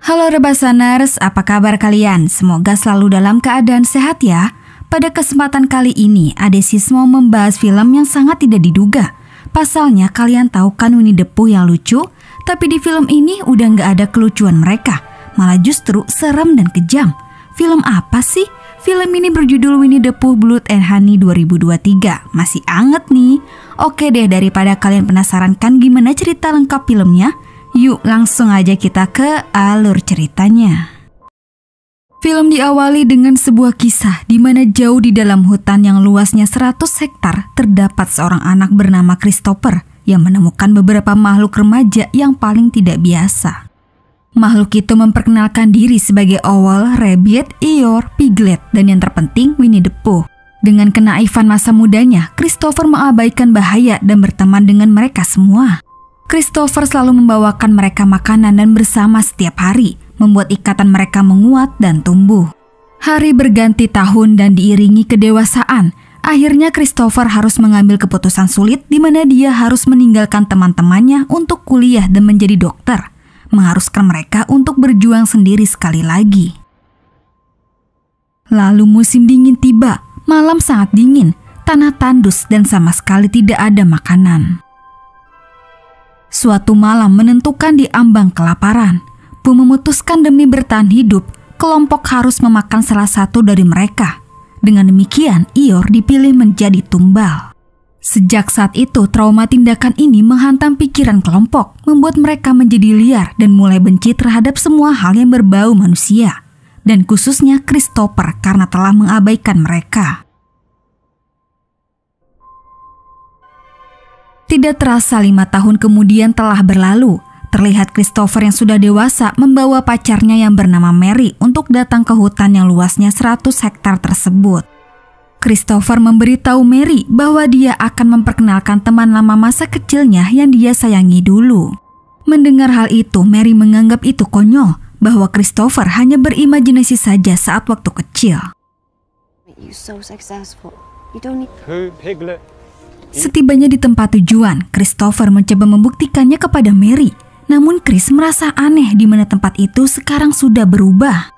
Halo Rebasaners, apa kabar kalian? Semoga selalu dalam keadaan sehat ya. Pada kesempatan kali ini, Adesis mau membahas film yang sangat tidak diduga. Pasalnya kalian tahu kan Winnie the Pooh yang lucu? Tapi di film ini udah nggak ada kelucuan mereka, malah justru serem dan kejam. Film apa sih? Film ini berjudul Winnie the Pooh Blood and Honey 2023. Masih anget nih. Oke deh, daripada kalian penasaran kan gimana cerita lengkap filmnya, yuk langsung aja kita ke alur ceritanya. Film diawali dengan sebuah kisah di mana jauh di dalam hutan yang luasnya 100 hektar terdapat seorang anak bernama Christopher yang menemukan beberapa makhluk remaja yang paling tidak biasa. Makhluk itu memperkenalkan diri sebagai Owl, Rabbit, Eeyore, Piglet, dan yang terpenting Winnie the Pooh. Dengan kenaifan masa mudanya, Christopher mengabaikan bahaya dan berteman dengan mereka semua. Christopher selalu membawakan mereka makanan dan bersama setiap hari, membuat ikatan mereka menguat dan tumbuh. Hari berganti tahun dan diiringi kedewasaan. Akhirnya Christopher harus mengambil keputusan sulit di mana dia harus meninggalkan teman-temannya untuk kuliah dan menjadi dokter, mengharuskan mereka untuk berjuang sendiri sekali lagi. Lalu musim dingin tiba, malam sangat dingin, tanah tandus dan sama sekali tidak ada makanan. Suatu malam menentukan di ambang kelaparan. Pooh memutuskan demi bertahan hidup, kelompok harus memakan salah satu dari mereka. Dengan demikian, Eeyore dipilih menjadi tumbal. Sejak saat itu, trauma tindakan ini menghantam pikiran kelompok, membuat mereka menjadi liar dan mulai benci terhadap semua hal yang berbau manusia. Dan khususnya Christopher karena telah mengabaikan mereka. Tidak terasa 5 tahun kemudian telah berlalu. Terlihat Christopher yang sudah dewasa membawa pacarnya yang bernama Mary untuk datang ke hutan yang luasnya 100 hektar tersebut. Christopher memberitahu Mary bahwa dia akan memperkenalkan teman lama masa kecilnya yang dia sayangi dulu. Mendengar hal itu, Mary menganggap itu konyol, bahwa Christopher hanya berimajinasi saja saat waktu kecil. Setibanya di tempat tujuan, Christopher mencoba membuktikannya kepada Mary. Namun Chris merasa aneh di mana tempat itu sekarang sudah berubah.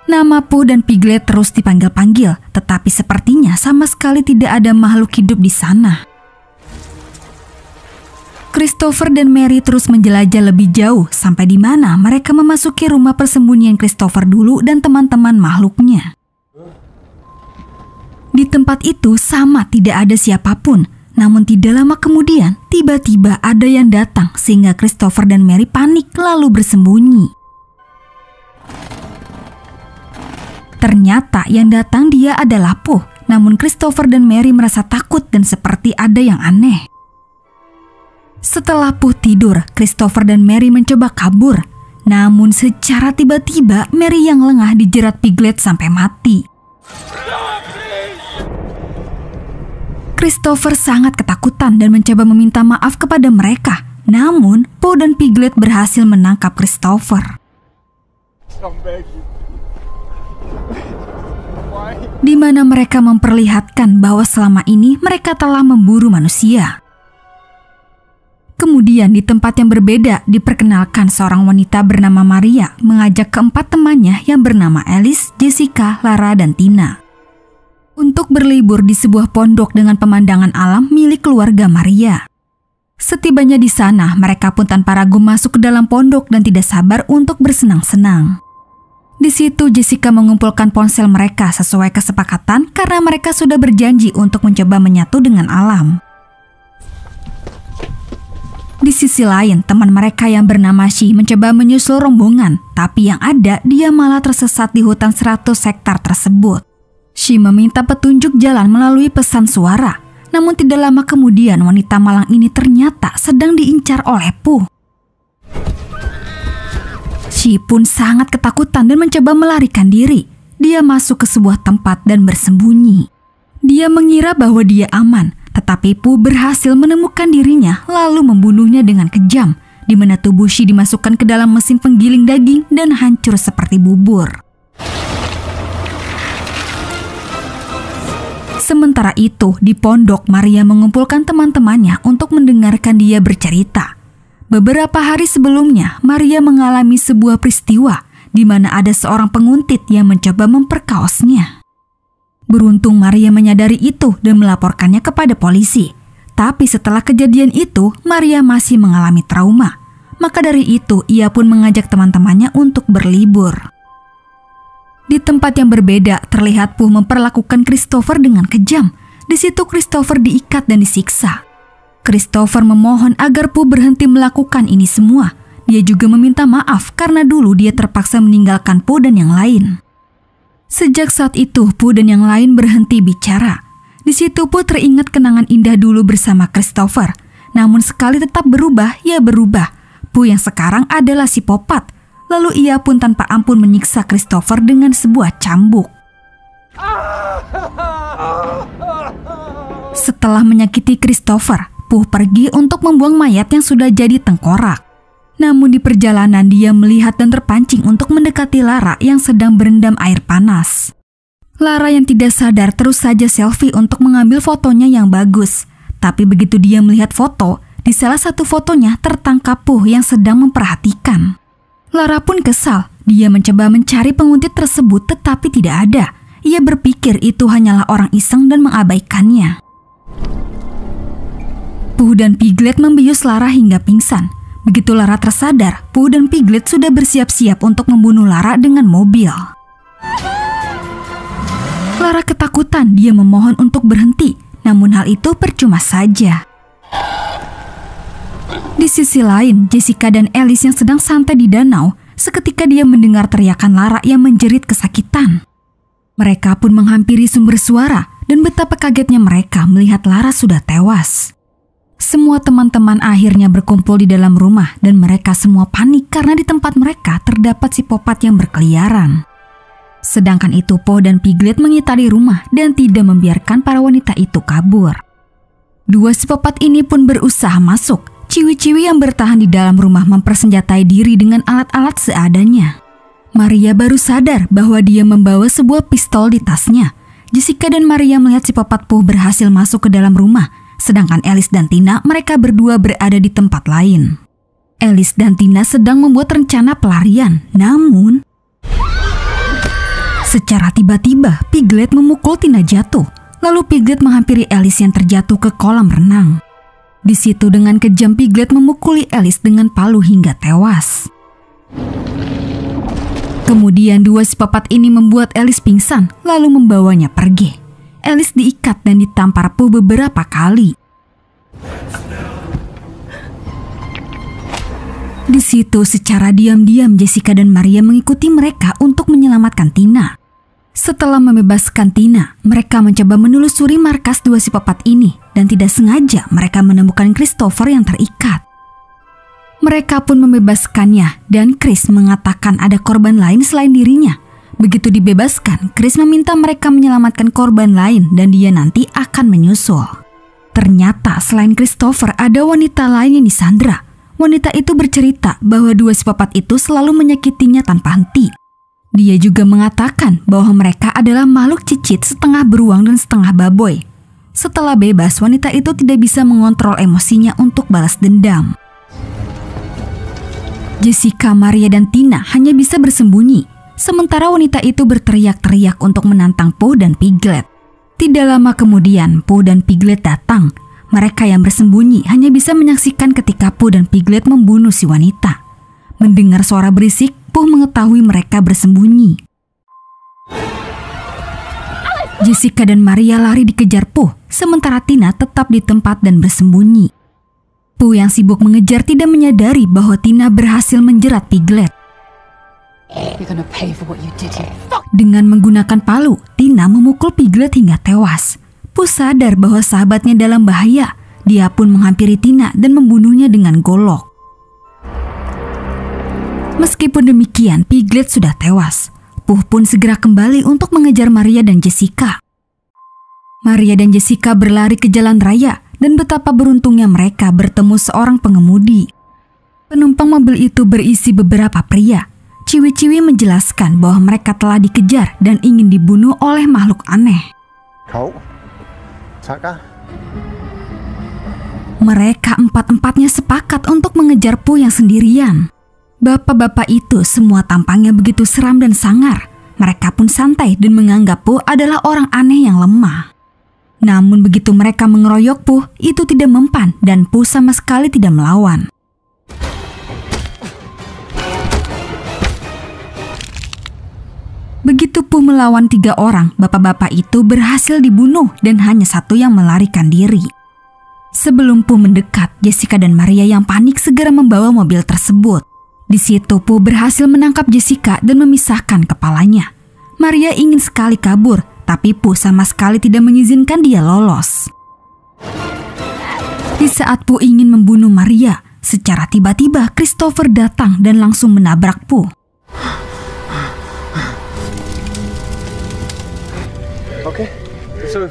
Nama Pooh dan Piglet terus dipanggil-panggil, tetapi sepertinya sama sekali tidak ada makhluk hidup di sana. Christopher dan Mary terus menjelajah lebih jauh sampai di mana mereka memasuki rumah persembunyian Christopher dulu dan teman-teman makhluknya. Di tempat itu sama tidak ada siapapun. Namun tidak lama kemudian, tiba-tiba ada yang datang sehingga Christopher dan Mary panik lalu bersembunyi. Ternyata yang datang dia adalah Pooh, namun Christopher dan Mary merasa takut dan seperti ada yang aneh. Setelah Pooh tidur, Christopher dan Mary mencoba kabur. Namun secara tiba-tiba Mary yang lengah dijerat Piglet sampai mati. Christopher sangat ketakutan dan mencoba meminta maaf kepada mereka. Namun, Pooh dan Piglet berhasil menangkap Christopher. Di mana mereka memperlihatkan bahwa selama ini mereka telah memburu manusia. Kemudian di tempat yang berbeda diperkenalkan seorang wanita bernama Maria mengajak keempat temannya yang bernama Alice, Jessica, Lara, dan Tina untuk berlibur di sebuah pondok dengan pemandangan alam milik keluarga Maria. Setibanya di sana, mereka pun tanpa ragu masuk ke dalam pondok dan tidak sabar untuk bersenang-senang. Di situ Jessica mengumpulkan ponsel mereka sesuai kesepakatan karena mereka sudah berjanji untuk mencoba menyatu dengan alam. Di sisi lain, teman mereka yang bernama Shi mencoba menyusul rombongan, tapi yang ada dia malah tersesat di hutan 100 hektar tersebut. Shi meminta petunjuk jalan melalui pesan suara. Namun tidak lama kemudian wanita malang ini ternyata sedang diincar oleh Pooh. Shi pun sangat ketakutan dan mencoba melarikan diri. Dia masuk ke sebuah tempat dan bersembunyi. Dia mengira bahwa dia aman, tetapi Pooh berhasil menemukan dirinya lalu membunuhnya dengan kejam, di mana tubuh Shi dimasukkan ke dalam mesin penggiling daging dan hancur seperti bubur. Sementara itu, di pondok Maria mengumpulkan teman-temannya untuk mendengarkan dia bercerita. Beberapa hari sebelumnya, Maria mengalami sebuah peristiwa di mana ada seorang penguntit yang mencoba memperkaosnya. Beruntung Maria menyadari itu dan melaporkannya kepada polisi. Tapi setelah kejadian itu, Maria masih mengalami trauma. Maka dari itu, ia pun mengajak teman-temannya untuk berlibur. Di tempat yang berbeda, terlihat Pooh memperlakukan Christopher dengan kejam. Di situ Christopher diikat dan disiksa. Christopher memohon agar Pooh berhenti melakukan ini semua. Dia juga meminta maaf karena dulu dia terpaksa meninggalkan Pooh dan yang lain. Sejak saat itu, Pooh dan yang lain berhenti bicara. Di situ Pooh teringat kenangan indah dulu bersama Christopher. Namun sekali tetap berubah, ia berubah. Pooh yang sekarang adalah psikopat. Lalu ia pun tanpa ampun menyiksa Christopher dengan sebuah cambuk. Setelah menyakiti Christopher, Pooh pergi untuk membuang mayat yang sudah jadi tengkorak. Namun di perjalanan dia melihat dan terpancing untuk mendekati Lara yang sedang berendam air panas. Lara yang tidak sadar terus saja selfie untuk mengambil fotonya yang bagus. Tapi begitu dia melihat foto, di salah satu fotonya tertangkap Pooh yang sedang memperhatikan. Lara pun kesal. Dia mencoba mencari penguntit tersebut tetapi tidak ada. Ia berpikir itu hanyalah orang iseng dan mengabaikannya. Pooh dan Piglet membius Lara hingga pingsan. Begitu Lara tersadar, Pooh dan Piglet sudah bersiap-siap untuk membunuh Lara dengan mobil. Lara ketakutan, dia memohon untuk berhenti. Namun hal itu percuma saja. Di sisi lain, Jessica dan Alice yang sedang santai di danau, seketika dia mendengar teriakan Lara yang menjerit kesakitan. Mereka pun menghampiri sumber suara dan betapa kagetnya mereka melihat Lara sudah tewas. Semua teman-teman akhirnya berkumpul di dalam rumah dan mereka semua panik karena di tempat mereka terdapat psikopat yang berkeliaran. Sedangkan itu Pooh dan Piglet mengitari rumah dan tidak membiarkan para wanita itu kabur. Dua psikopat ini pun berusaha masuk. Ciwi-ciwi yang bertahan di dalam rumah mempersenjatai diri dengan alat-alat seadanya. Maria baru sadar bahwa dia membawa sebuah pistol di tasnya. Jessica dan Maria melihat psikopat Pooh berhasil masuk ke dalam rumah. Sedangkan Alice dan Tina mereka berdua berada di tempat lain. Alice dan Tina sedang membuat rencana pelarian. Namun, secara tiba-tiba Piglet memukul Tina jatuh. Lalu Piglet menghampiri Alice yang terjatuh ke kolam renang. Di situ dengan kejam Piglet memukuli Alice dengan palu hingga tewas. Kemudian dua psikopat ini membuat Alice pingsan lalu membawanya pergi. Alice diikat dan ditampar Pooh beberapa kali. Di situ secara diam-diam Jessica dan Maria mengikuti mereka untuk menyelamatkan Tina. Setelah membebaskan Tina, mereka mencoba menelusuri markas dua psikopat ini dan tidak sengaja mereka menemukan Christopher yang terikat. Mereka pun membebaskannya dan Chris mengatakan ada korban lain selain dirinya. Begitu dibebaskan, Chris meminta mereka menyelamatkan korban lain dan dia nanti akan menyusul. Ternyata selain Christopher ada wanita lain yang disandra. Wanita itu bercerita bahwa dua psikopat itu selalu menyakitinya tanpa henti. Dia juga mengatakan bahwa mereka adalah makhluk cicit setengah beruang dan setengah baboy. Setelah bebas, wanita itu tidak bisa mengontrol emosinya untuk balas dendam. Jessica, Maria, dan Tina hanya bisa bersembunyi. Sementara wanita itu berteriak-teriak untuk menantang Pooh dan Piglet. Tidak lama kemudian, Pooh dan Piglet datang. Mereka yang bersembunyi hanya bisa menyaksikan ketika Pooh dan Piglet membunuh si wanita. Mendengar suara berisik, Pooh mengetahui mereka bersembunyi. Jessica dan Maria lari dikejar Pooh, sementara Tina tetap di tempat dan bersembunyi. Pooh yang sibuk mengejar tidak menyadari bahwa Tina berhasil menjerat Piglet. Dengan menggunakan palu, Tina memukul Piglet hingga tewas. Pooh sadar bahwa sahabatnya dalam bahaya. Dia pun menghampiri Tina dan membunuhnya dengan golok. Meskipun demikian, Piglet sudah tewas. Pooh pun segera kembali untuk mengejar Maria dan Jessica. Maria dan Jessica berlari ke jalan raya dan betapa beruntungnya mereka bertemu seorang pengemudi. Penumpang mobil itu berisi beberapa pria. Ciwi-ciwi menjelaskan bahwa mereka telah dikejar dan ingin dibunuh oleh makhluk aneh. Mereka empat-empatnya sepakat untuk mengejar Pooh yang sendirian. Bapak-bapak itu semua tampangnya begitu seram dan sangar. Mereka pun santai dan menganggap Pooh adalah orang aneh yang lemah. Namun begitu mereka mengeroyok Pooh, itu tidak mempan dan Pooh sama sekali tidak melawan. Begitu Pooh melawan 3 orang, bapak-bapak itu berhasil dibunuh dan hanya satu yang melarikan diri. Sebelum Pooh mendekat, Jessica dan Maria yang panik segera membawa mobil tersebut. Di situ Pooh berhasil menangkap Jessica dan memisahkan kepalanya. Maria ingin sekali kabur, tapi Pooh sama sekali tidak mengizinkan dia lolos. Di saat Pooh ingin membunuh Maria, secara tiba-tiba Christopher datang dan langsung menabrak Pooh.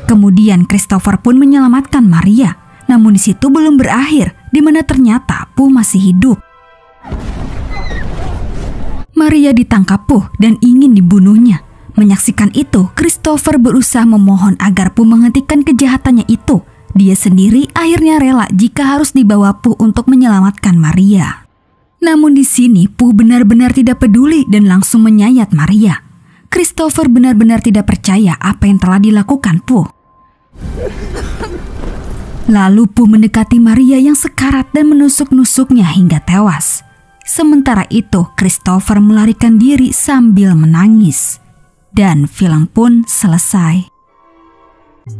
Kemudian Christopher pun menyelamatkan Maria. Namun di situ belum berakhir, di mana ternyata Pooh masih hidup. Maria ditangkap Pooh dan ingin dibunuhnya. Menyaksikan itu, Christopher berusaha memohon agar Pooh menghentikan kejahatannya itu. Dia sendiri akhirnya rela jika harus dibawa Pooh untuk menyelamatkan Maria. Namun di sini Pooh benar-benar tidak peduli dan langsung menyayat Maria. Christopher benar-benar tidak percaya apa yang telah dilakukan Pooh. Lalu Pooh mendekati Maria yang sekarat dan menusuk-nusuknya hingga tewas. Sementara itu, Christopher melarikan diri sambil menangis. Dan film pun selesai.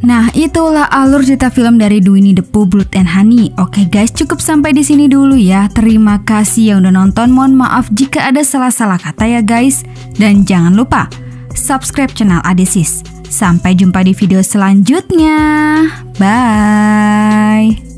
Nah, itulah alur cerita film dari Winnie the Pooh Blood and Honey. Oke guys, cukup sampai di sini dulu ya. Terima kasih yang udah nonton. Mohon maaf jika ada salah-salah kata ya guys. Dan jangan lupa subscribe channel Adesis. Sampai jumpa di video selanjutnya. Bye.